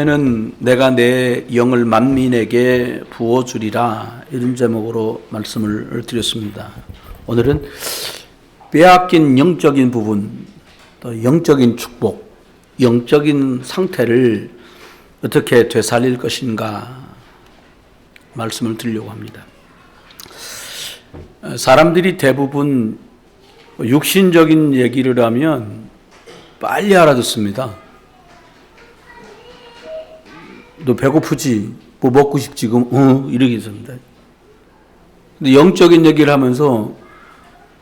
는 내가 내 영을 만민에게 부어주리라, 이런 제목으로 말씀을 드렸습니다. 오늘은 빼앗긴 영적인 부분, 또 영적인 축복, 영적인 상태를 어떻게 되살릴 것인가 말씀을 드리려고 합니다. 사람들이 대부분 육신적인 얘기를 하면 빨리 알아듣습니다. 너 배고프지? 뭐 먹고 싶지? 그럼 이렇게 있습니다. 근데 영적인 얘기를 하면서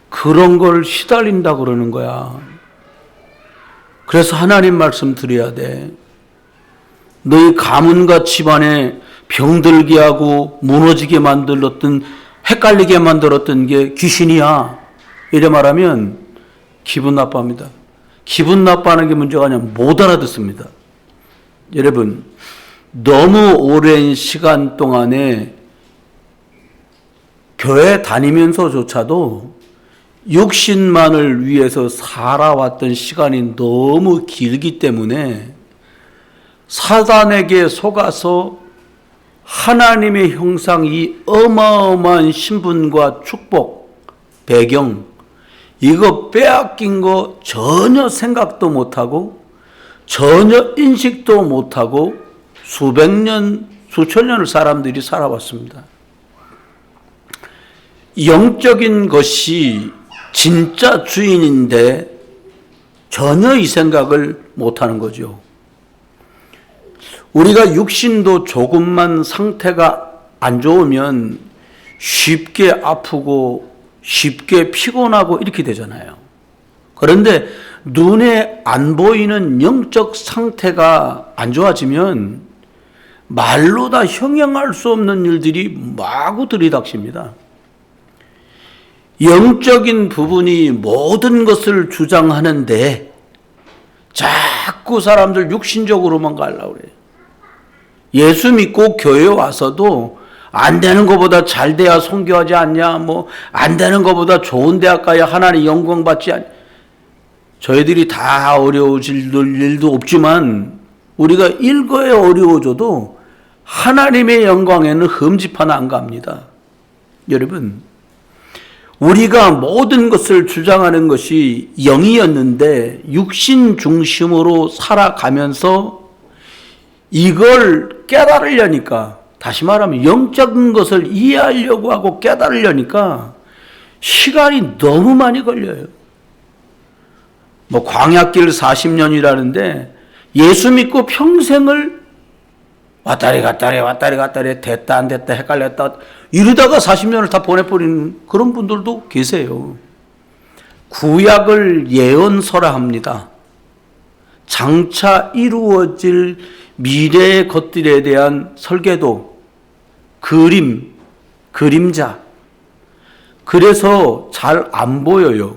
그런 걸 시달린다 그러는 거야. 그래서 하나님 말씀 드려야 돼. 너희 가문과 집안에 병들게 하고 무너지게 만들었던, 헷갈리게 만들었던 게 귀신이야. 이래 말하면 기분 나빠합니다. 기분 나빠하는 게 문제가 아니라 못 알아듣습니다. 여러분, 너무 오랜 시간 동안에 교회 다니면서조차도 육신만을 위해서 살아왔던 시간이 너무 길기 때문에 사단에게 속아서 하나님의 형상, 이 어마어마한 신분과 축복, 배경, 이거 빼앗긴 거 전혀 생각도 못하고 전혀 인식도 못하고 수백 년, 수천 년을 사람들이 살아왔습니다. 영적인 것이 진짜 주인인데 전혀 이 생각을 못하는 거죠. 우리가 육신도 조금만 상태가 안 좋으면 쉽게 아프고 쉽게 피곤하고 이렇게 되잖아요. 그런데 눈에 안 보이는 영적 상태가 안 좋아지면 말로 다 형용할 수 없는 일들이 마구 들이닥칩니다. 영적인 부분이 모든 것을 주장하는데 자꾸 사람들 육신적으로만 가려고 그래요. 예수 믿고 교회 와서도 안 되는 것보다 잘 돼야 선교하지 않냐, 뭐 안 되는 것보다 좋은 대학 가야 하나님 영광 받지 않냐. 저희들이 다 어려워질 일도 없지만 우리가 일거에 어려워져도 하나님의 영광에는 흠집 하나 안 갑니다. 여러분, 우리가 모든 것을 주장하는 것이 영이었는데 육신 중심으로 살아가면서 이걸 깨달으려니까, 다시 말하면 영적인 것을 이해하려고 하고 깨달으려니까 시간이 너무 많이 걸려요. 뭐 광야길 40년이라는데 예수 믿고 평생을 왔다리 갔다리 됐다 안 됐다 헷갈렸다 이러다가 40년을 다 보내버리는 그런 분들도 계세요. 구약을 예언서라 합니다. 장차 이루어질 미래의 것들에 대한 설계도, 그림자. 그래서 잘 안 보여요.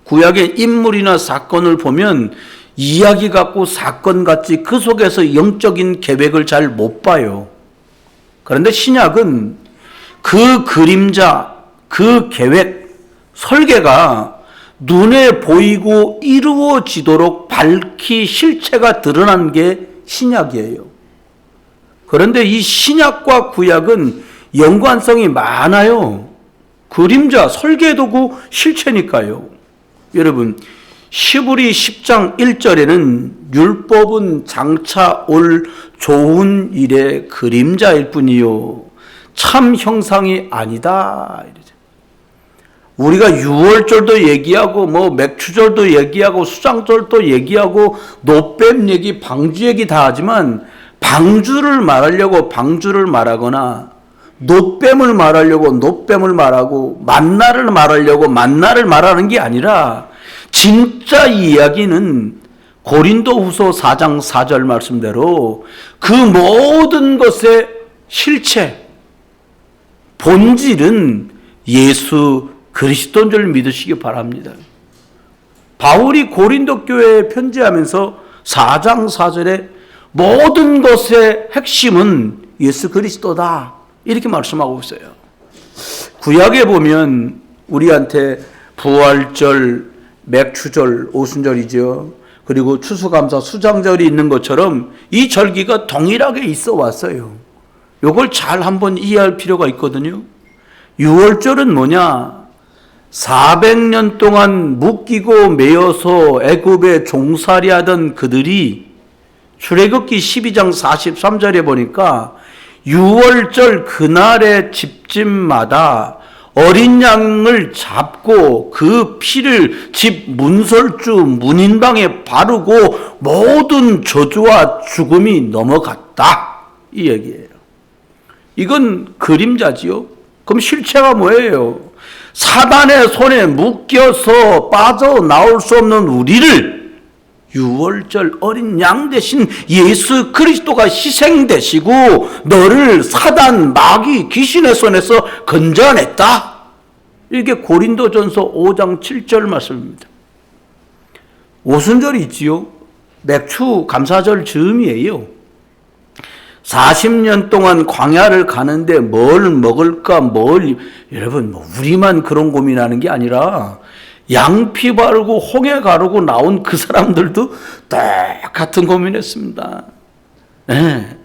구약의 인물이나 사건을 보면 이야기 같고 사건 같지 그 속에서 영적인 계획을 잘 못 봐요. 그런데 신약은 그 그림자, 그 계획, 설계가 눈에 보이고 이루어지도록 밝히 실체가 드러난 게 신약이에요. 그런데 이 신약과 구약은 연관성이 많아요. 그림자, 설계도구 실체니까요. 여러분, 시브리 10장 1절에는 율법은 장차 올 좋은 일의 그림자일 뿐이요 참 형상이 아니다. 우리가 유월절도 얘기하고 뭐 맥추절도 얘기하고 수장절도 얘기하고 노뱀 얘기, 방주 얘기 다 하지만 방주를 말하려고 방주를 말하거나 노뱀을 말하려고 노뱀을 말하고 만나를 말하려고 만나를 말하는 게 아니라 진짜 이야기는 고린도후서 4장 4절 말씀대로 그 모든 것의 실체, 본질은 예수 그리스도인 줄 믿으시기 바랍니다. 바울이 고린도 교회에 편지하면서 4장 4절에 모든 것의 핵심은 예수 그리스도다 이렇게 말씀하고 있어요. 구약에 보면 우리한테 부활절, 맥추절, 오순절이죠. 그리고 추수감사 수장절이 있는 것처럼 이 절기가 동일하게 있어 왔어요. 이걸 잘 한번 이해할 필요가 있거든요. 6월절은 뭐냐? 400년 동안 묶이고 매여서 애굽에 종살이하던 그들이 출애굽기 12장 43절에 보니까 6월절 그날의 집집마다 어린 양을 잡고 그 피를 집 문설주 문인방에 바르고 모든 저주와 죽음이 넘어갔다. 이 얘기예요. 이건 그림자지요. 그럼 실체가 뭐예요? 사단의 손에 묶여서 빠져나올 수 없는 우리를 6월절 어린 양 대신 예수 그리스도가 희생되시고 너를 사단, 마귀, 귀신의 손에서 건져냈다. 이게 고린도전서 5장 7절 말씀입니다. 오순절이 있지요. 맥주 감사절 즈음이에요. 40년 동안 광야를 가는데 뭘 먹을까, 여러분, 우리만 그런 고민하는 게 아니라 양피 바르고 홍해 가르고 나온 그 사람들도 똑같은 고민했습니다. 네.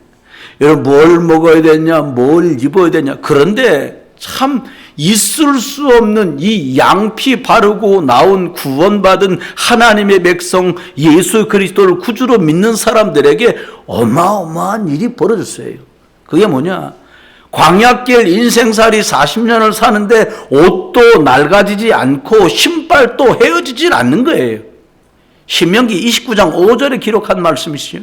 여러분, 뭘 먹어야 되냐, 뭘 입어야 되냐. 그런데 참 있을 수 없는 이 양피 바르고 나온 구원받은 하나님의 백성 예수 그리스도를 구주로 믿는 사람들에게 어마어마한 일이 벌어졌어요. 그게 뭐냐? 광야길 인생살이 40년을 사는데 옷도 낡아지지 않고 신발도 헤어지질 않는 거예요. 신명기 29장 5절에 기록한 말씀이시죠.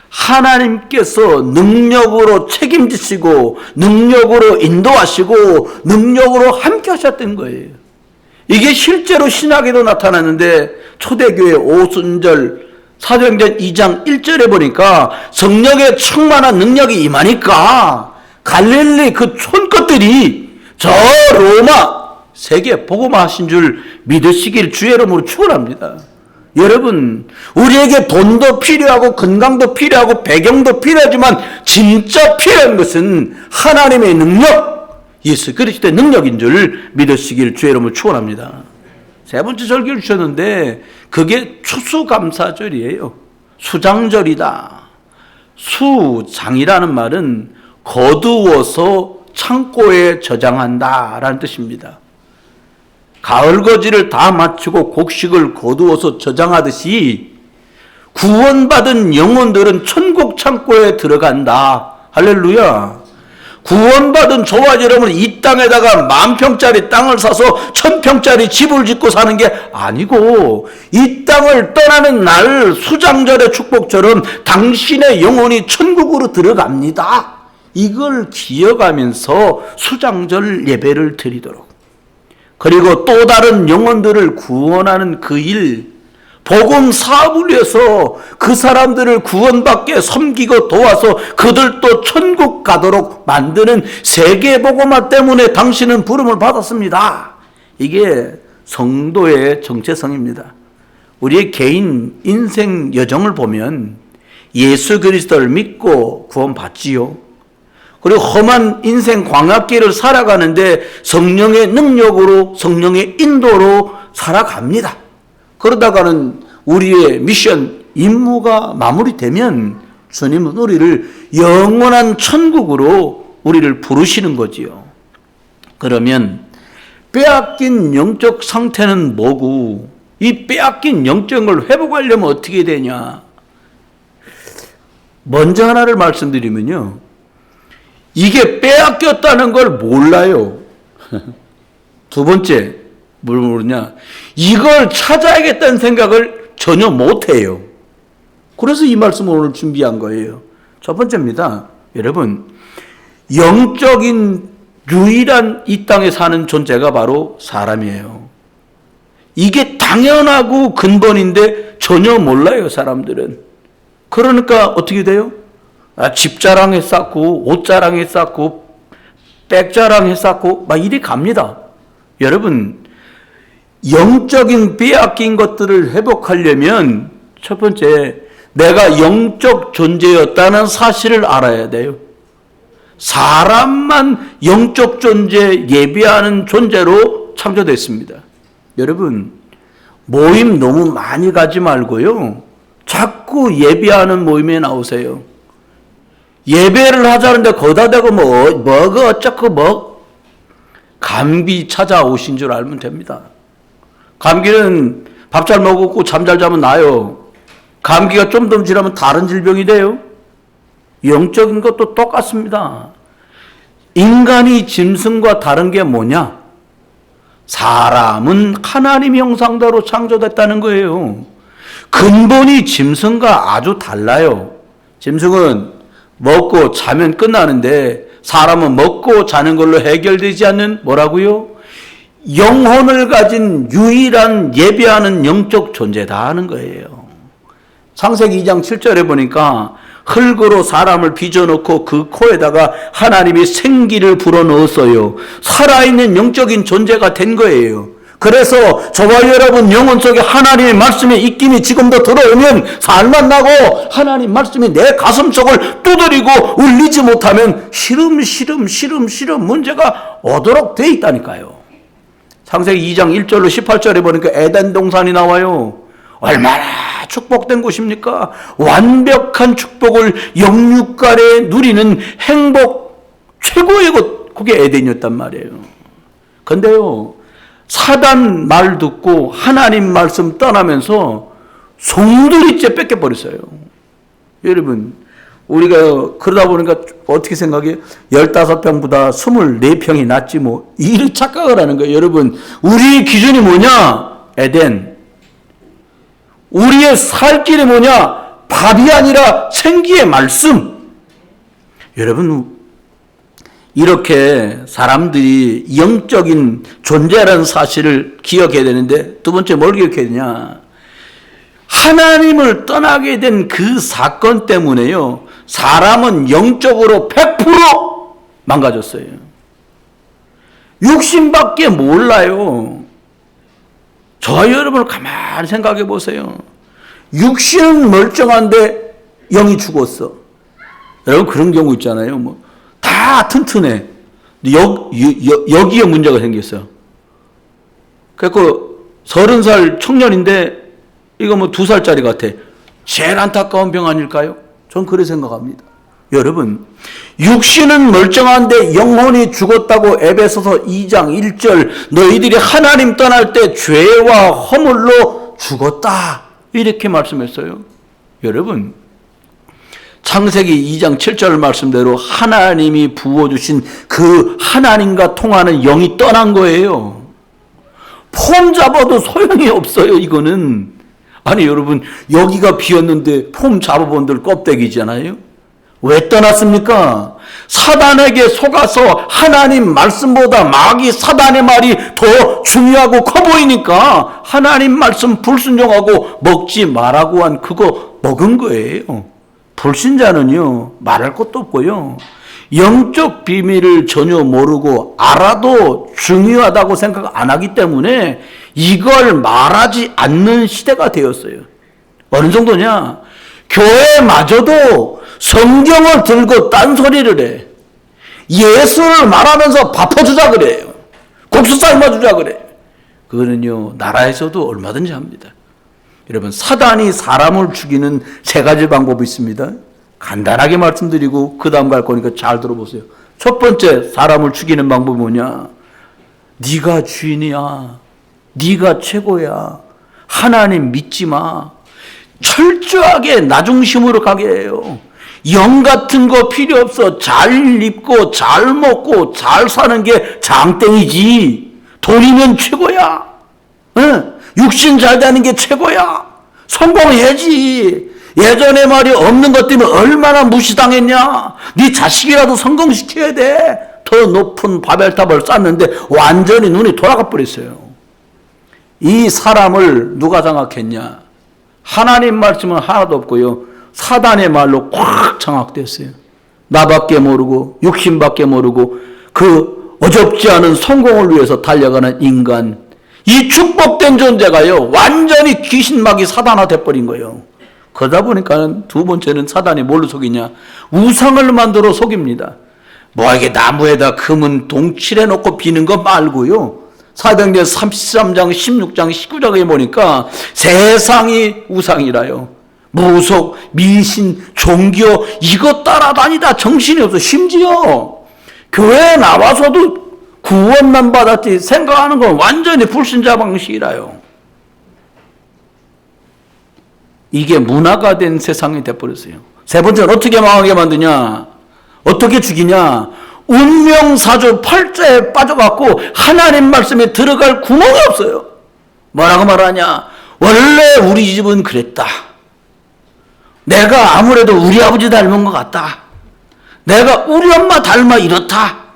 하나님께서 능력으로 책임지시고 능력으로 인도하시고 능력으로 함께 하셨던 거예요. 이게 실제로 신학에도 나타났는데 초대교회 오순절 사도행전 2장 1절에 보니까 성령의 충만한 능력이 임하니까 갈릴리 그 촌것들이 저 로마 세계 복음화 하신 줄 믿으시길 주의 이름으로 축원합니다. 여러분, 우리에게 돈도 필요하고 건강도 필요하고 배경도 필요하지만 진짜 필요한 것은 하나님의 능력, 예수 그리스도의 능력인 줄 믿으시길 주의 이름으로 축원합니다. 세 번째 절기를 주셨는데 그게 추수감사절이에요. 수장절이다. 수장이라는 말은 거두어서 창고에 저장한다라는 뜻입니다. 가을거지를 다 마치고 곡식을 거두어서 저장하듯이 구원받은 영혼들은 천국 창고에 들어간다. 할렐루야. 구원받은 저와 여러분은 이 땅에다가 10,000평짜리 땅을 사서 1,000평짜리 집을 짓고 사는 게 아니고 이 땅을 떠나는 날 수장절의 축복처럼 당신의 영혼이 천국으로 들어갑니다. 이걸 기억하면서 수장절 예배를 드리도록, 그리고 또 다른 영혼들을 구원하는 그 일, 복음 사업을 위해서 그 사람들을 구원받게 섬기고 도와서 그들도 천국 가도록 만드는 세계복음화 때문에 당신은 부름을 받았습니다. 이게 성도의 정체성입니다. 우리의 개인 인생 여정을 보면 예수 그리스도를 믿고 구원받지요. 그리고 험한 인생 광야길을 살아가는데 성령의 능력으로, 성령의 인도로 살아갑니다. 그러다가는 우리의 미션, 임무가 마무리되면 주님은 우리를 영원한 천국으로 우리를 부르시는 거지요. 그러면 빼앗긴 영적 상태는 뭐고 이 빼앗긴 영적인 걸 회복하려면 어떻게 되냐? 먼저 하나를 말씀드리면요. 이게 빼앗겼다는 걸 몰라요. 두 번째, 뭘 모르냐? 이걸 찾아야겠다는 생각을 전혀 못해요. 그래서 이 말씀을 오늘 준비한 거예요. 첫 번째입니다. 여러분, 영적인 유일한 이 땅에 사는 존재가 바로 사람이에요. 이게 당연하고 근본인데 전혀 몰라요, 사람들은. 그러니까 어떻게 돼요? 집 자랑했었고, 옷 자랑했었고, 백 자랑했었고, 막 이리 갑니다. 여러분, 영적인 빼앗긴 것들을 회복하려면 첫 번째, 내가 영적 존재였다는 사실을 알아야 돼요. 사람만 영적 존재, 예비하는 존재로 창조됐습니다. 여러분, 모임 너무 많이 가지 말고요. 자꾸 예배하는 모임에 나오세요. 예배를 하자는데 거기다 대고 뭐가 어쩌고 감기 찾아오신 줄 알면 됩니다. 감기는 밥 잘 먹고 잠 잘 자면 나요. 감기가 좀 더 지나면 다른 질병이 돼요. 영적인 것도 똑같습니다. 인간이 짐승과 다른 게 뭐냐? 사람은 하나님 형상대로 창조됐다는 거예요. 근본이 짐승과 아주 달라요. 짐승은 먹고 자면 끝나는데 사람은 먹고 자는 걸로 해결되지 않는 뭐라고요? 영혼을 가진 유일한 예배하는 영적 존재다 하는 거예요. 창세기 2장 7절에 보니까 흙으로 사람을 빚어놓고 그 코에다가 하나님이 생기를 불어넣었어요. 살아있는 영적인 존재가 된 거예요. 그래서 저와 여러분 영혼 속에 하나님의 말씀의 입김이 지금도 들어오면 살만 나고 하나님 말씀이 내 가슴속을 두드리고 울리지 못하면 시름 문제가 오도록 돼 있다니까요. 창세기 2장 1절로 18절에 보니까 에덴 동산이 나와요. 얼마나 축복된 곳입니까? 완벽한 축복을 영육간에 누리는 행복 최고의 곳, 그게 에덴이었단 말이에요. 근데요, 사단 말 듣고 하나님 말씀 떠나면서 송두리째 뺏겨버렸어요. 여러분, 우리가 그러다 보니까 어떻게 생각해요? 15평보다 24평이 낫지 뭐. 이를 착각을 하는 거예요. 여러분, 우리 기준이 뭐냐? 에덴. 우리의 살 길이 뭐냐? 밥이 아니라 생기의 말씀. 여러분, 이렇게 사람들이 영적인 존재라는 사실을 기억해야 되는데, 두 번째 뭘 기억해야 되냐? 하나님을 떠나게 된 그 사건 때문에요, 사람은 영적으로 100% 망가졌어요. 육신밖에 몰라요. 저와 여러분을 가만히 생각해 보세요. 육신은 멀쩡한데 영이 죽었어. 여러분 그런 경우 있잖아요. 다 튼튼해. 여기에 문제가 생겼어. 그래서 30살 청년인데 이거 2살짜리 같아. 제일 안타까운 병 아닐까요? 전 그렇게 생각합니다. 여러분, 육신은 멀쩡한데 영혼이 죽었다고 에베소서 2장 1절 너희들이 하나님 떠날 때 죄와 허물로 죽었다 이렇게 말씀했어요. 여러분, 창세기 2장 7절 말씀대로 하나님이 부어주신 그 하나님과 통하는 영이 떠난 거예요. 폼 잡아도 소용이 없어요. 이거는. 아니 여러분, 여기가 비었는데 폼 잡아본들 껍데기잖아요. 왜 떠났습니까? 사단에게 속아서 하나님 말씀보다 마귀 사단의 말이 더 중요하고 커 보이니까 하나님 말씀 불순종하고 먹지 말라고 한 그거 먹은 거예요. 불신자는요, 말할 것도 없고요, 영적 비밀을 전혀 모르고 알아도 중요하다고 생각 안 하기 때문에 이걸 말하지 않는 시대가 되었어요. 어느 정도냐? 교회마저도 성경을 들고 딴소리를 해. 예수를 말하면서 밥 퍼주자 그래요. 국수 삶아주자 그래. 그거는요, 나라에서도 얼마든지 합니다. 여러분, 사단이 사람을 죽이는 3가지 방법이 있습니다. 간단하게 말씀드리고 그 다음 갈 거니까 잘 들어보세요. 첫 번째 사람을 죽이는 방법이 뭐냐? 네가 주인이야. 네가 최고야. 하나님 믿지 마. 철저하게 나 중심으로 가게 해요. 영 같은 거 필요 없어. 잘 입고 잘 먹고 잘 사는 게 장땡이지. 돈이면 최고야. 응? 육신 잘 되는 게 최고야. 성공해야지. 예전에 말이 없는 것 때문에 얼마나 무시당했냐. 네 자식이라도 성공시켜야 돼. 더 높은 바벨탑을 쌓는데 완전히 눈이 돌아가 버렸어요. 이 사람을 누가 장악했냐? 하나님 말씀은 하나도 없고요, 사단의 말로 꽉 장악됐어요. 나밖에 모르고 육신밖에 모르고 그 어렵지 않은 성공을 위해서 달려가는 인간, 이 축복된 존재가요 완전히 귀신막이 사단화 돼버린 거예요. 그러다 보니까 두 번째는 사단이 뭘로 속이냐? 우상을 만들어 속입니다. 뭐 이게 나무에다 금은 동칠해 놓고 비는 거 말고요, 사도행전 33장, 16장, 19장에 보니까 세상이 우상이라요. 무속, 미신, 종교 이것 따라다니다 정신이 없어. 심지어 교회에 나와서도 구원만 받았지 생각하는 건 완전히 불신자 방식이라요. 이게 문화가 된 세상이 돼버렸어요. 세 번째는 어떻게 망하게 만드냐? 어떻게 죽이냐? 운명사주 팔자에 빠져갖고 하나님 말씀에 들어갈 구멍이 없어요. 뭐라고 말하냐? 원래 우리 집은 그랬다. 내가 아무래도 우리 아버지 닮은 것 같다. 내가 우리 엄마 닮아 이렇다.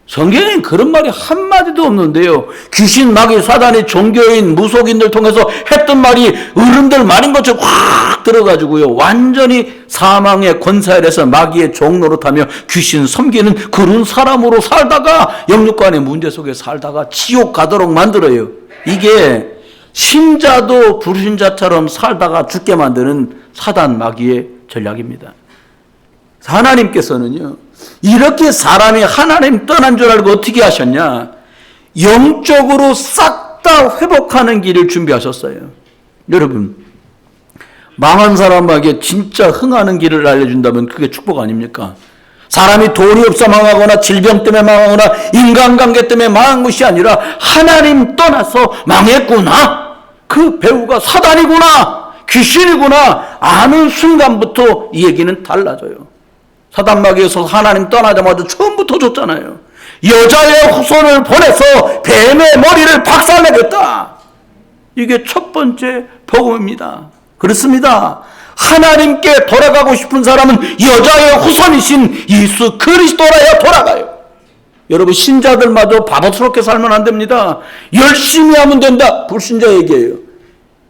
성경엔 그런 말이 한마디도 없는데요. 귀신, 마귀, 사단이 종교인, 무속인들 통해서 했던 말이 어른들 말인 것처럼 확 들어가지고요. 완전히 사망의 권세 아래서 마귀의 종노릇하며 귀신 섬기는 그런 사람으로 살다가 영육간의 문제 속에 살다가 지옥 가도록 만들어요. 이게 신자도 불신자처럼 살다가 죽게 만드는 사단 마귀의 전략입니다. 하나님께서는요, 이렇게 사람이 하나님 떠난 줄 알고 어떻게 하셨냐? 영적으로 싹 다 회복하는 길을 준비하셨어요. 여러분, 망한 사람에게 진짜 흥하는 길을 알려준다면 그게 축복 아닙니까? 사람이 돈이 없어 망하거나 질병 때문에 망하거나 인간관계 때문에 망한 것이 아니라 하나님 떠나서 망했구나, 그 배우가 사단이구나, 귀신이구나 아는 순간부터 이 얘기는 달라져요. 사단 마귀에서 하나님 떠나자마자 처음부터 줬잖아요. 여자의 후손을 보내서 뱀의 머리를 박살내겠다. 이게 첫 번째 복음입니다. 그렇습니다. 하나님께 돌아가고 싶은 사람은 여자의 후손이신 예수 그리스도라야 돌아가요. 여러분, 신자들마저 바보스럽게 살면 안 됩니다. 열심히 하면 된다. 불신자 얘기예요.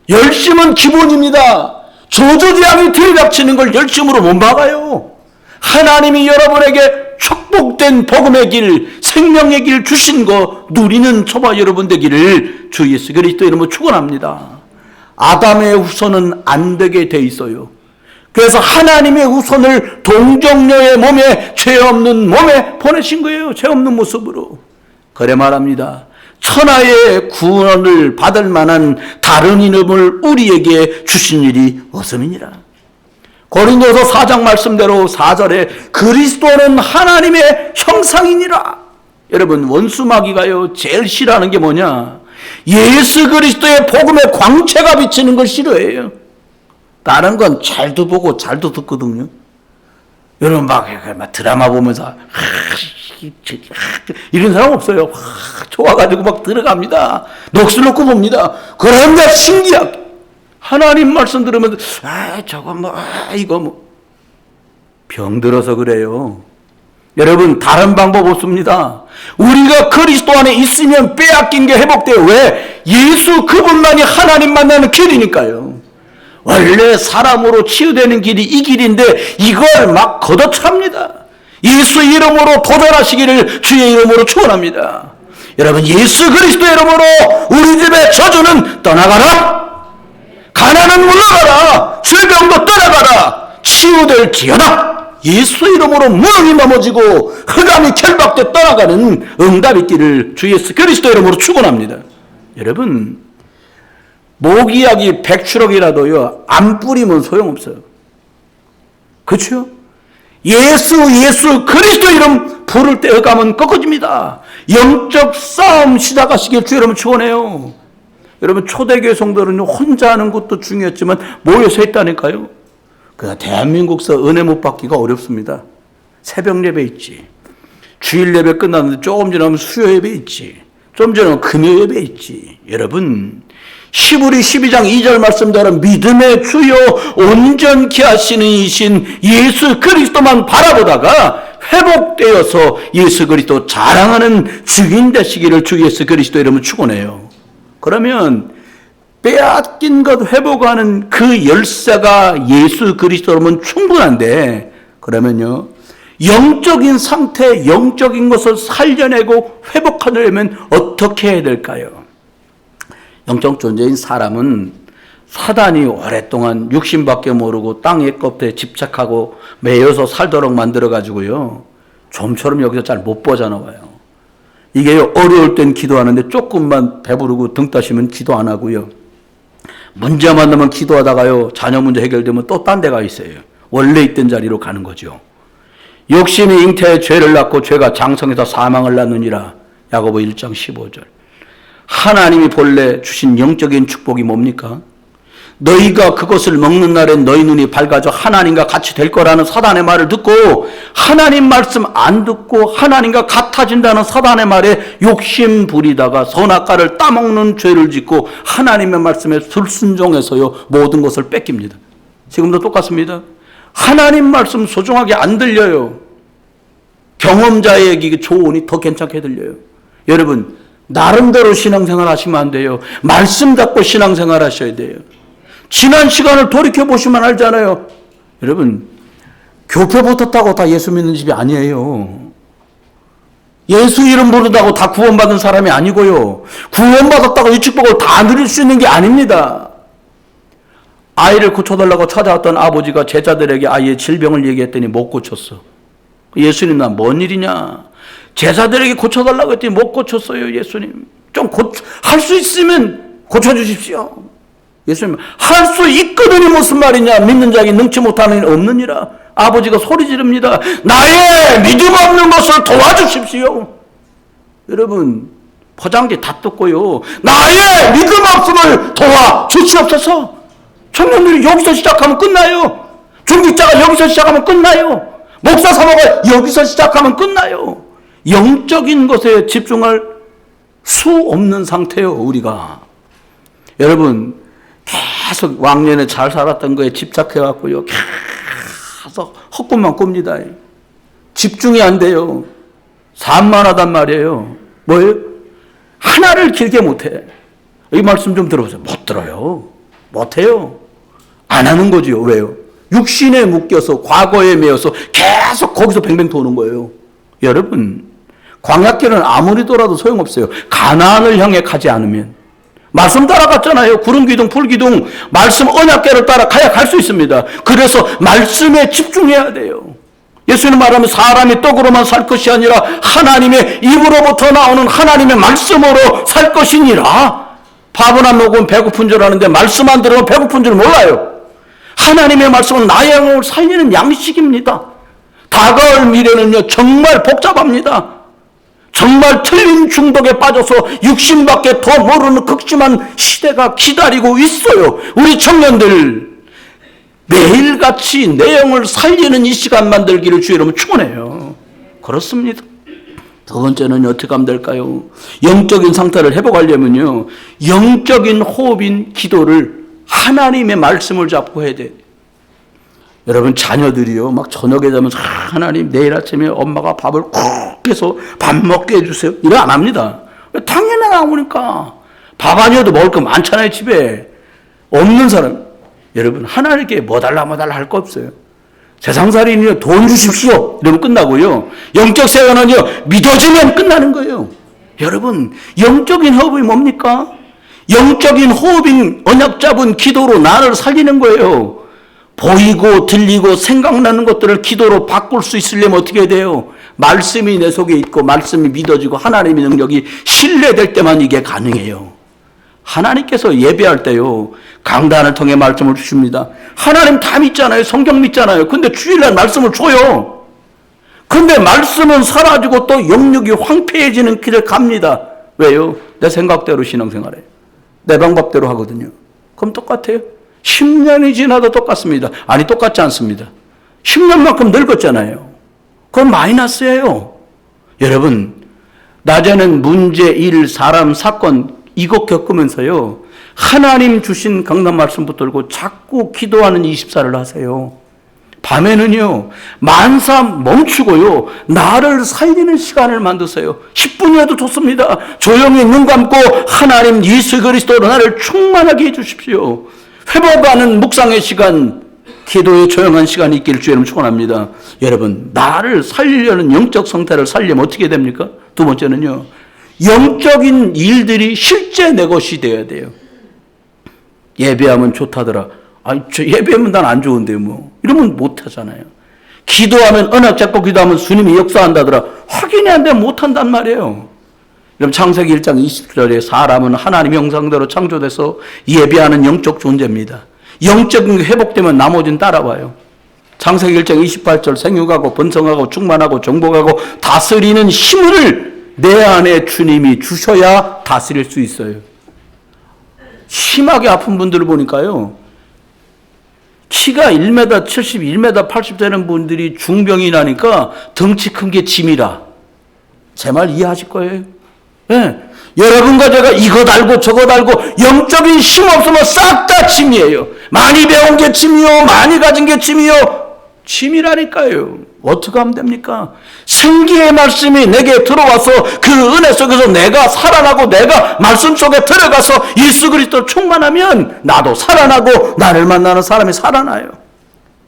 열심은 기본입니다. 저주재앙이 들이닥치는 걸 열심으로 못 막아요. 하나님이 여러분에게 축복된 복음의 길, 생명의 길 주신 거 누리는 저와 여러분 되기를 주 예수 그리스도 이름으로 축원합니다. 아담의 후손은 안 되게 돼 있어요. 그래서 하나님의 후손을 동정녀의 몸에, 죄 없는 몸에 보내신 거예요. 죄 없는 모습으로. 그래 말합니다. 천하의 구원을 받을 만한 다른 이름을 우리에게 주신 일이 없음이니라. 고린도서 4장 말씀대로 4절에 그리스도는 하나님의 형상이니라. 여러분, 원수 마귀가요 제일 싫어하는 게 뭐냐? 예수 그리스도의 복음의 광채가 비치는 걸 싫어해요. 다른 건 잘도 보고 잘도 듣거든요. 여러분 막 드라마 보면서 이런 사람 없어요. 좋아가지고 막 들어갑니다. 녹슬 놓고 봅니다. 그런데 신기하게 하나님 말씀 들으면 저거 이거 병들어서 그래요. 여러분, 다른 방법 없습니다. 우리가 그리스도 안에 있으면 빼앗긴 게 회복돼요. 왜? 예수 그분만이 하나님 만나는 길이니까요. 원래 사람으로 치유되는 길이 이 길인데 이걸 막 걷어찹니다. 예수 이름으로 도전하시기를 주의 이름으로 축원합니다. 여러분, 예수 그리스도 이름으로 우리 집의 저주는 떠나가라. 가난은 물러가라. 질병도 떠나가라. 치유될지어다. 예수 이름으로 무능이 넘어지고 흑암이 결박돼 떠나가는 응답 있기를 주 예수 그리스도 이름으로 축원합니다. 여러분, 모기약이 100추럭이라도요 안 뿌리면 소용없어요. 그렇죠? 예수 그리스도 이름 부를 때 흑암은 꺾어집니다. 영적 싸움 시작하시길 주 여러분 축원해요. 여러분, 초대교회 성도는 혼자 하는 것도 중요했지만 모여서 했다니까요. 대한민국서 은혜 못 받기가 어렵습니다. 새벽 예배 있지. 주일 예배 끝났는데 조금 지나면 수요 예배 있지. 좀 지나면 금요 예배 있지. 여러분, 히브리 12장 2절 말씀대로 믿음의 주요 온전케 하시는 이신 예수 그리스도만 바라보다가 회복되어서 예수 그리스도 자랑하는 증인 되시기를 주 예수 그리스도 이름으로 축원해요. 그러면 빼앗긴 것 회복하는 그 열쇠가 예수 그리스도라면 충분한데, 그러면요 영적인 상태, 영적인 것을 살려내고 회복하려면 어떻게 해야 될까요? 영적 존재인 사람은 사단이 오랫동안 육신밖에 모르고 땅의 껍데에 집착하고 매여서 살도록 만들어가지고요 좀처럼 여기서 잘 못 빠져나와요. 이게 어려울 땐 기도하는데 조금만 배부르고 등 따시면 기도 안 하고요. 문제만 나면 기도하다가요, 자녀 문제 해결되면 또 딴 데 가 있어요. 원래 있던 자리로 가는 거죠. 욕심이 잉태에 죄를 낳고 죄가 장성해서 사망을 낳느니라. 야고보 1장 15절. 하나님이 본래 주신 영적인 축복이 뭡니까? 너희가 그것을 먹는 날엔 너희 눈이 밝아져 하나님과 같이 될 거라는 사단의 말을 듣고 하나님 말씀 안 듣고 하나님과 같아진다는 사단의 말에 욕심 부리다가 선악과를 따먹는 죄를 짓고 하나님의 말씀에 불순종해서요 모든 것을 뺏깁니다. 지금도 똑같습니다. 하나님 말씀 소중하게 안 들려요. 경험자에게 조언이 더 괜찮게 들려요. 여러분, 나름대로 신앙생활 하시면 안 돼요. 말씀 잡고 신앙생활 하셔야 돼요. 지난 시간을 돌이켜보시면 알잖아요. 여러분, 교표 붙었다고 다 예수 믿는 집이 아니에요. 예수 이름 부르다고 다 구원받은 사람이 아니고요. 구원받았다고 이 축복을 다 누릴 수 있는 게 아닙니다. 아이를 고쳐달라고 찾아왔던 아버지가 제자들에게 아이의 질병을 얘기했더니 못 고쳤어. 예수님, 나 뭔 일이냐? 제자들에게 고쳐달라고 했더니 못 고쳤어요. 예수님, 좀 할 수 있으면 고쳐주십시오. 예수님, 할 수 있거든이 무슨 말이냐? 믿는 자에게 능치 못하는 일 없느니라. 아버지가 소리 지릅니다. 나의 믿음 없는 것을 도와주십시오. 여러분, 포장지 다 뜯고요. 나의 믿음 없음을 도와주시옵소서. 청년들이 여기서 시작하면 끝나요. 중직자가 여기서 시작하면 끝나요. 목사 사모가 여기서 시작하면 끝나요. 영적인 것에 집중할 수 없는 상태예요, 우리가. 여러분, 계속 왕년에 잘 살았던 거에 집착해갖고요. 계속 헛꿈만 꿉니다. 집중이 안 돼요. 산만하단 말이에요. 뭐예요? 하나를 길게 못해. 이 말씀 좀 들어보세요. 못 들어요. 못해요. 안 하는 거지요. 왜요? 육신에 묶여서 과거에 매여서 계속 거기서 뱅뱅 도는 거예요. 여러분, 광야길은 아무리 돌아도 소용없어요. 가나안을 향해 가지 않으면. 말씀 따라갔잖아요. 구름기둥, 불기둥, 말씀 언약궤를 따라 가야 갈 수 있습니다. 그래서 말씀에 집중해야 돼요. 예수님 말하면 사람이 떡으로만 살 것이 아니라 하나님의 입으로부터 나오는 하나님의 말씀으로 살 것이니라. 밥은 안 먹으면 배고픈 줄 아는데 말씀 안 들으면 배고픈 줄 몰라요. 하나님의 말씀은 나의 영혼을 살리는 양식입니다. 다가올 미래는요 정말 복잡합니다. 정말 틀린 중독에 빠져서 육신밖에 더 모르는 극심한 시대가 기다리고 있어요. 우리 청년들 매일같이 내 영을 살리는 이 시간 만들기를 주의 이름으로 축원해요. 그렇습니다. 두 번째는 어떻게 하면 될까요? 영적인 상태를 회복하려면요 영적인 호흡인 기도를 하나님의 말씀을 잡고 해야 돼요. 여러분, 자녀들이요 막 저녁에 자면 하나님 내일 아침에 엄마가 밥을 쿡 해서 밥 먹게 해주세요. 이래 안 합니다. 당연히 나오니까. 밥 아니어도 먹을 거 많잖아요. 집에. 없는 사람, 여러분, 하나님께 뭐 달라 할 거 없어요. 세상살이는요 돈 주십시오 이러면 끝나고요, 영적 세계는요 믿어지면 끝나는 거예요. 여러분, 영적인 호흡이 뭡니까? 영적인 호흡인 언약 잡은 기도로 나를 살리는 거예요. 보이고 들리고 생각나는 것들을 기도로 바꿀 수 있으려면 어떻게 해야 돼요? 말씀이 내 속에 있고 말씀이 믿어지고 하나님의 능력이 신뢰될 때만 이게 가능해요. 하나님께서 예배할 때요 강단을 통해 말씀을 주십니다. 하나님 다 믿잖아요. 성경 믿잖아요. 근데 주일날 말씀을 줘요. 근데 말씀은 사라지고 또 영역이 황폐해지는 길을 갑니다. 왜요? 내 생각대로 신앙생활해요. 내 방법대로 하거든요. 그럼 똑같아요. 10년이 지나도 똑같습니다. 아니, 똑같지 않습니다. 10년만큼 늙었잖아요. 그건 마이너스예요. 여러분, 낮에는 문제, 일, 사람, 사건 이것 겪으면서요 하나님 주신 강단 말씀 붙들고 자꾸 기도하는 24를 하세요. 밤에는요 만사 멈추고요 나를 살리는 시간을 만드세요. 10분이라도 좋습니다. 조용히 눈 감고 하나님 예수 그리스도로 나를 충만하게 해주십시오. 회복하는 묵상의 시간, 기도의 조용한 시간이 있기를 주의 이름으로 축원합니다. 여러분, 나를 살리려는 영적 상태를 살리려면 어떻게 됩니까? 두 번째는요 영적인 일들이 실제 내 것이 되어야 돼요. 예배하면 좋다더라. 아니, 저 예배하면 난 안 좋은데요, 뭐. 이러면 못 하잖아요. 기도하면, 언약 잡고 기도하면 주님이 역사한다더라. 확인이 안 되면 못 한단 말이에요. 그럼 창세기 1장 20절에 사람은 하나님의 형상대로 창조돼서 예배하는 영적 존재입니다. 영적인 게 회복되면 나머지는 따라와요. 창세기 1장 28절 생육하고 번성하고 충만하고 정복하고 다스리는 힘을 내 안에 주님이 주셔야 다스릴 수 있어요. 심하게 아픈 분들을 보니까요, 키가 1m 70, 1m 80 되는 분들이 중병이 나니까 덩치 큰 게 짐이라. 제 말 이해하실 거예요. 네. 여러분과 제가 이거 달고 저거 달고 영적인 힘 없으면 싹 다 짐이에요. 많이 배운 게 짐이요, 많이 가진 게 짐이요. 짐이라니까요. 어떻게 하면 됩니까? 생기의 말씀이 내게 들어와서 그 은혜 속에서 내가 살아나고 내가 말씀 속에 들어가서 예수 그리스도 충만하면 나도 살아나고 나를 만나는 사람이 살아나요.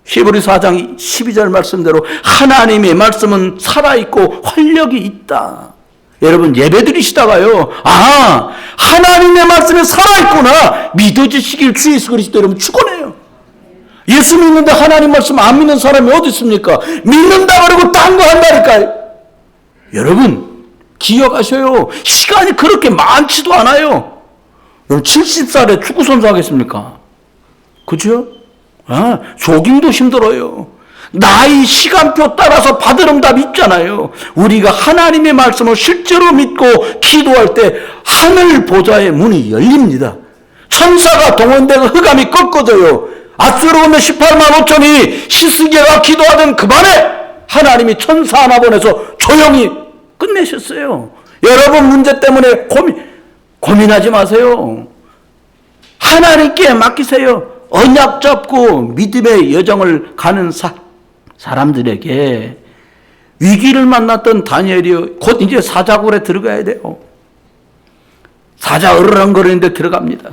히브리서 4장 12절 말씀대로 하나님의 말씀은 살아있고 활력이 있다. 여러분 예배 드리시다가요, 아, 하나님의 말씀이 살아있구나 믿어지시길 주 예수 그리스도 여러분 축원해요. 예수 믿는데 하나님 말씀 안 믿는 사람이 어디 있습니까? 믿는다 그러고 딴 거 한다니까요. 여러분 기억하셔요. 시간이 그렇게 많지도 않아요. 여러분 70살에 축구선수 하겠습니까? 그죠? 아, 조깅도 힘들어요. 나이 시간표 따라서 받을 응답 있잖아요. 우리가 하나님의 말씀을 실제로 믿고 기도할 때 하늘 보좌의 문이 열립니다. 천사가 동원되고 흑암이 꺾어져요. 아수르 18만 5천이 히스기야가 기도하던 그 반에 하나님이 천사 하나 보내서 조용히 끝내셨어요. 여러분 문제 때문에 고민하지 마세요. 하나님께 맡기세요. 언약 잡고 믿음의 여정을 가는 사람들에게 위기를 만났던 다니엘이 곧 이제 사자굴에 들어가야 돼요. 사자 으르렁거리는데 들어갑니다.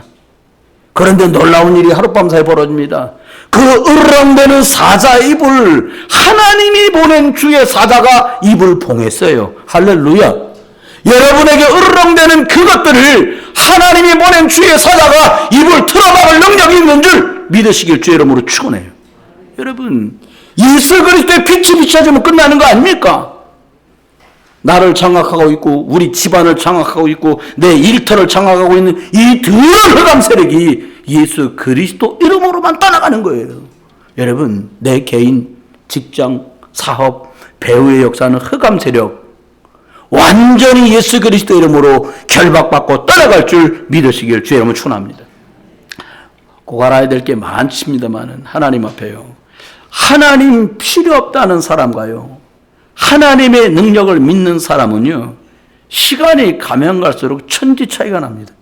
그런데 놀라운 일이 하룻밤 사이에 벌어집니다. 그 으르렁대는 사자 입을 하나님이 보낸 주의 사자가 입을 봉했어요. 할렐루야. 여러분에게 으르렁대는 그것들을 하나님이 보낸 주의 사자가 입을 틀어막을 능력이 있는 줄 믿으시길 주의 이름으로 축원해요. 여러분 예수 그리스도의 빛이 비춰지면 끝나는 거 아닙니까? 나를 장악하고 있고 우리 집안을 장악하고 있고 내 일터를 장악하고 있는 이 더러운 흑암 세력이 예수 그리스도 이름으로만 떠나가는 거예요. 여러분 내 개인, 직장, 사업, 배우의 역사는 흑암 세력 완전히 예수 그리스도 이름으로 결박받고 떠나갈 줄 믿으시길 주의 이름으로 축원합니다. 꼭 알아야 될 게 많습니다만은 하나님 앞에요, 하나님 필요 없다는 사람과요 하나님의 능력을 믿는 사람은요 시간이 가면 갈수록 천지 차이가 납니다.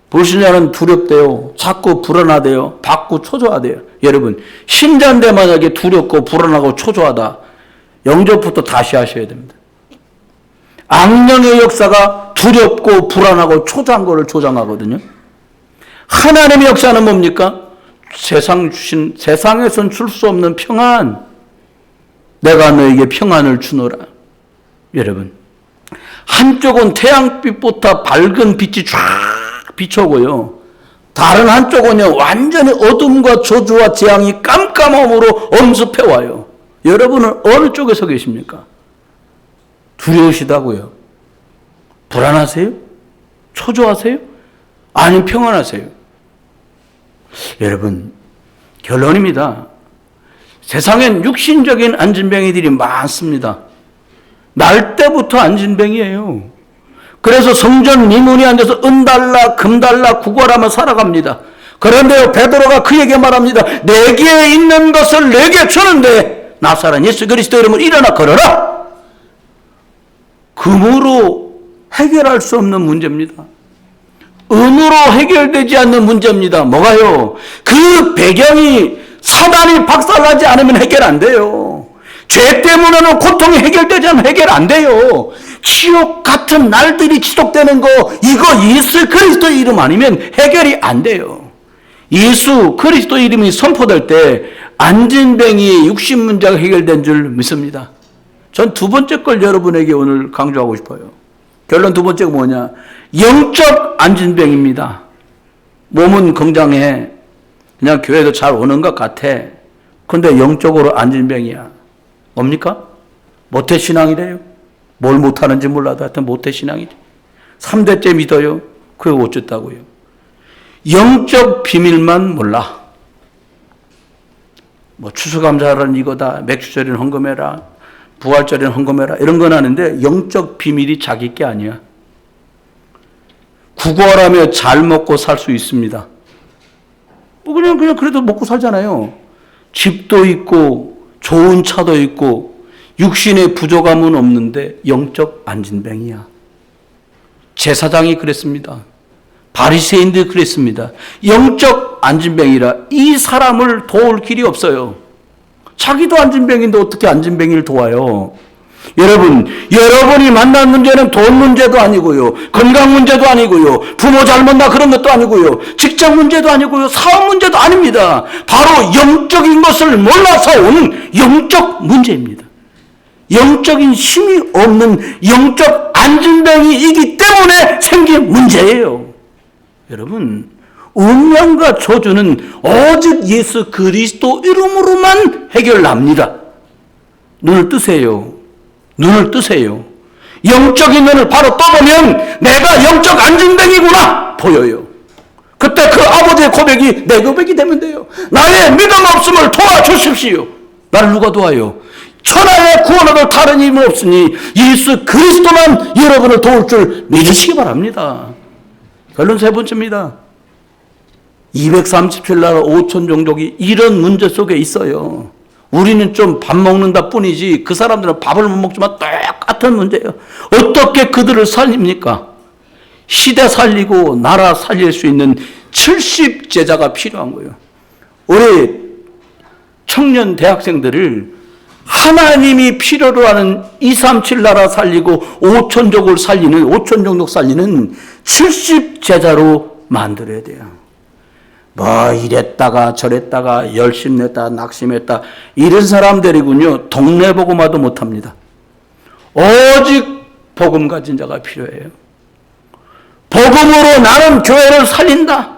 불신자는 두렵대요. 자꾸 불안하대요. 받고 초조하대요. 여러분 신자인데 만약에 두렵고 불안하고 초조하다, 영접부터 다시 하셔야 됩니다. 악령의 역사가 두렵고 불안하고 초조한 거를 조장하거든요. 하나님의 역사는 뭡니까? 세상에선 줄 수 없는 평안, 내가 너에게 평안을 주노라. 여러분 한쪽은 태양빛보다 밝은 빛이 쫙 비춰오고요, 다른 한쪽은요 완전히 어둠과 저주와 재앙이 깜깜함으로 엄습해와요. 여러분은 어느 쪽에 서 계십니까? 두려우시다고요? 불안하세요? 초조하세요? 아니면 평안하세요? 여러분 결론입니다. 세상엔 육신적인 안진뱅이들이 많습니다. 날 때부터 안진뱅이에요. 그래서 성전 미문이 안 돼서 은 달라 금 달라 구걸하며 살아갑니다. 그런데요 베드로가 그에게 말합니다. 내게 있는 것을 내게 주는데 나사렛 예수 그리스도 이름으로 일어나 걸어라. 금으로 해결할 수 없는 문제입니다. 은으로 해결되지 않는 문제입니다. 뭐가요? 그 배경이 사단이 박살나지 않으면 해결 안 돼요. 죄 때문에는 고통이 해결되지 않으면 해결 안 돼요. 지옥 같은 날들이 지속되는 거, 이거 예수 그리스도 이름 아니면 해결이 안 돼요. 예수 그리스도 이름이 선포될 때 안진뱅이의 육신 문제가 해결된 줄 믿습니다. 전 두 번째 걸 여러분에게 오늘 강조하고 싶어요. 결론 두 번째가 뭐냐? 영적 안진뱅입니다. 몸은 건강해. 그냥 교회도 잘 오는 것 같아. 근데 영적으로 안진뱅이야. 뭡니까? 모태신앙이래요. 뭘 못하는지 몰라도 하여튼 모태신앙이지. 3대째 믿어요. 그게 어쨌다고요. 영적 비밀만 몰라. 뭐 추수감사절은 이거다, 맥주절에는 헌금해라, 부활절에는 헌금해라, 이런 건 하는데 영적 비밀이 자기 게 아니야. 구걸하며 잘 먹고 살 수 있습니다. 뭐 그냥 그래도 먹고 살잖아요. 집도 있고 좋은 차도 있고 육신의 부족함은 없는데 영적 안진뱅이야. 제사장이 그랬습니다. 바리새인들이 그랬습니다. 영적 안진뱅이라 이 사람을 도울 길이 없어요. 자기도 안진뱅인데 어떻게 안진뱅이를 도와요? 여러분, 여러분이 만난 문제는 돈 문제도 아니고요, 건강 문제도 아니고요, 부모 잘못나 그런 것도 아니고요, 직장 문제도 아니고요, 사업 문제도 아닙니다. 바로 영적인 것을 몰라서 오는 영적 문제입니다. 영적인 힘이 없는 영적 안진뱅이이기 때문에 생긴 문제예요. 여러분, 운명과 저주는 오직 예수 그리스도 이름으로만 해결납니다. 눈을 뜨세요. 눈을 뜨세요. 영적인 눈을 바로 떠보면 내가 영적 안진뱅이구나 보여요. 그때 그 아버지의 고백이 내 고백이 되면 돼요. 나의 믿음 없음을 도와주십시오. 나를 누가 도와요? 천하의 구원을 다른 힘이 없으니 예수 그리스도만 여러분을 도울 줄 믿으시기 바랍니다. 결론 세 번째입니다. 237나라 5천 종족이 이런 문제 속에 있어요. 우리는 좀 밥 먹는다 뿐이지 그 사람들은 밥을 못 먹지만 똑같은 문제예요. 어떻게 그들을 살립니까? 시대 살리고 나라 살릴 수 있는 70제자가 필요한 거예요. 우리 청년 대학생들을 하나님이 필요로 하는 237나라 살리고 5천족을 살리는 5천종족 살리는 70제자로 만들어야 돼요. 뭐 이랬다가 저랬다가 열심냈다 낙심했다 이런 사람들이군요. 동네 복음화도 못합니다. 오직 복음 가진 자가 필요해요. 복음으로 나는 교회를 살린다.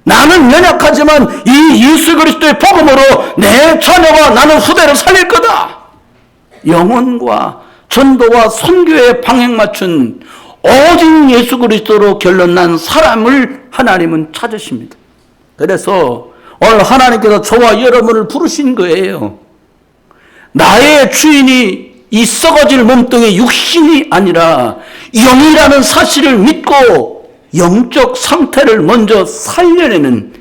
나는 연약하지만 이 예수 그리스도의 복음으로 내 자녀와 나는 후대를 살릴 거다. 영혼과 전도와 선교에 방향 맞춘 오직 예수 그리스도로 결론난 사람을 하나님은 찾으십니다. 그래서 오늘 하나님께서 저와 여러분을 부르신 거예요. 나의 주인이 이 썩어질 몸뚱이 육신이 아니라 영이라는 사실을 믿고 영적 상태를 먼저 살려내는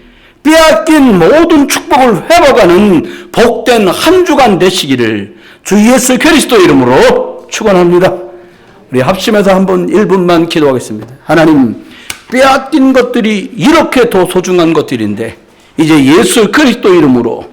빼앗긴 모든 축복을 회복하는 복된 한 주간 되시기를 주 예수 그리스도 이름으로 축원합니다. 우리 합심해서 한번 1분만 기도하겠습니다. 하나님, 빼앗긴 것들이 이렇게 더 소중한 것들인데 이제 예수 그리스도 이름으로